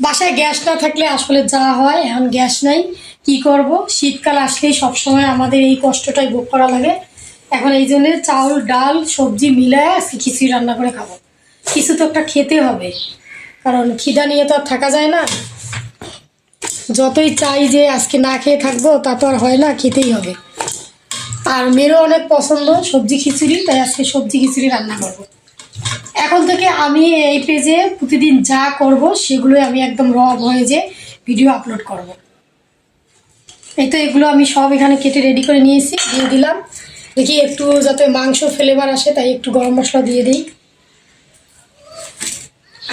বাসায় গ্যাস না থাকলে আসলে যা হয়, এখন গ্যাস নাই, কি করব। শীতকাল আসলেই সবসময় আমাদের এই কষ্টটাই ভোগ করা লাগে। এখন এই জন্য চাউল ডাল সবজি মিলায় আজকে খিচুড়ি রান্না করে খাবো। কিছু তো একটা খেতে হবে, কারণ খিদা নিয়ে তো আর থাকা যায় না। যতই চাই যে আজকে না খেয়ে থাকবো তা তো আর হয় না, খেতেই হবে। আর মেয়েরও অনেক পছন্দ সবজি খিচুড়ি, তাই আজকে সবজি খিচুড়ি রান্না করব। এখন থেকে আমি এই পেজে প্রতিদিন যা করব সেগুলোই আমি একদম র ভয়েজে ভিডিও আপলোড করব। এই তো এগুলো আমি সব এখানে কেটে রেডি করে নিয়েছি, দিয়ে দিলাম। দেখি একটু যাতে মাংস ফ্লেভার আসে তাই একটু গরম মশলা দিয়ে দিই।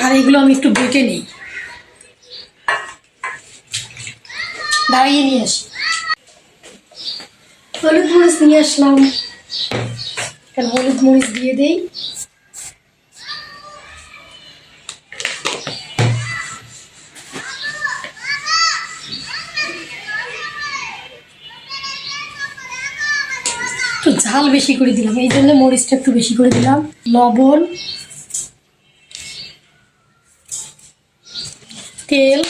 আর এগুলো আমি একটু বেটে নিই, দাঁড়িয়ে নিয়ে আসি। হলুদ মরিচ নিয়ে আসলাম, হলুদ মরিচ দিয়ে দিই। একটু ঝাল বেশি করে দিলাম, এই জন্য মরিচটা একটু বেশি করে দিলাম। লবণ, তেল,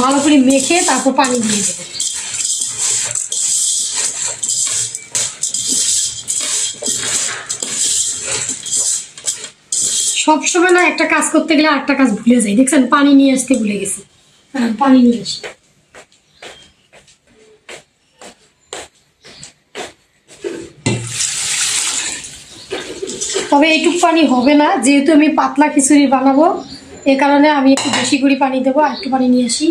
ভালো করে মেখে তারপর পানি দিয়ে দেব। সবসময় না একটা কাজ করতে গেলে আরেকটা কাজ ভুলে যাই, দেখছেন পানি নিয়ে আসতে ভুলে গেছি। পানি নিয়ে আসি। তবে এইটুক পানি হবে না, যেহেতু আমি পাতলা খিচুড়ি বানাবো, এ কারণে আমি একটু বেশি করে পানি দেবো। আর একটু পানি নিয়ে আসি।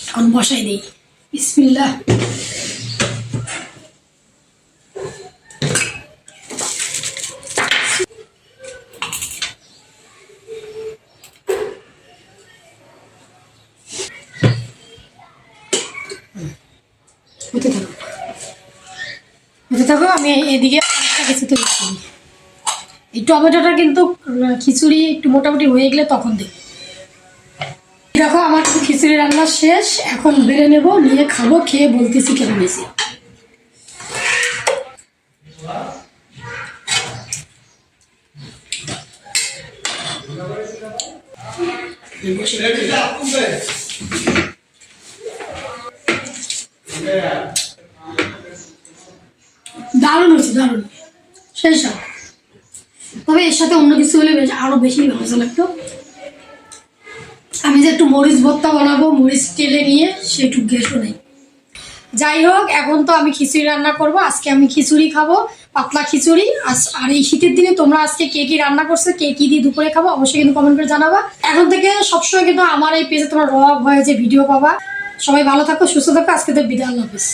এখন বসাই দিই, বিসমিল্লাহ। হতে থাকো, আমি এদিকে একটা কিছু তৈরি করি। এই টমেটোটা কিন্তু খিচুড়ি একটু মোটামুটি হয়ে গেলে তখন দেব। দেখো আমার খিচুড়ি রান্না শেষ, এখন বেড়ে নেব, নিয়ে খাবো, খেয়ে বলতেছি কেমন হয়েছে। দারুণ হয়েছে, দারুণ, সেই সব। তবে এর সাথে অন্য কিছু হলে আরো বেশি মজা লাগতো। আমি যে একটু মরিচ ভর্তা বানাবো, মরিচ তেলে নিয়ে, সেটুকু গ্যাসও নেই। যাই হোক, এখন তো আমি খিচুড়ি রান্না করব। আজকে আমি খিচুড়ি খাবো, পাতলা খিচুড়ি। আর এই শীতের দিনে তোমরা আজকে কে কি রান্না করছো, কে কি দিয়ে দুপুরে খাবো, অবশ্যই কিন্তু কমেন্ট করে জানাবা। এখন থেকে সবসময় কিন্তু আমার এই পেজে তোমরা র ভয়েজে ভিডিও পাবা। সবাই ভালো থাকো, সুস্থ থাকো। আজকে তো বিদায়, আল্লাহ হাফেজ।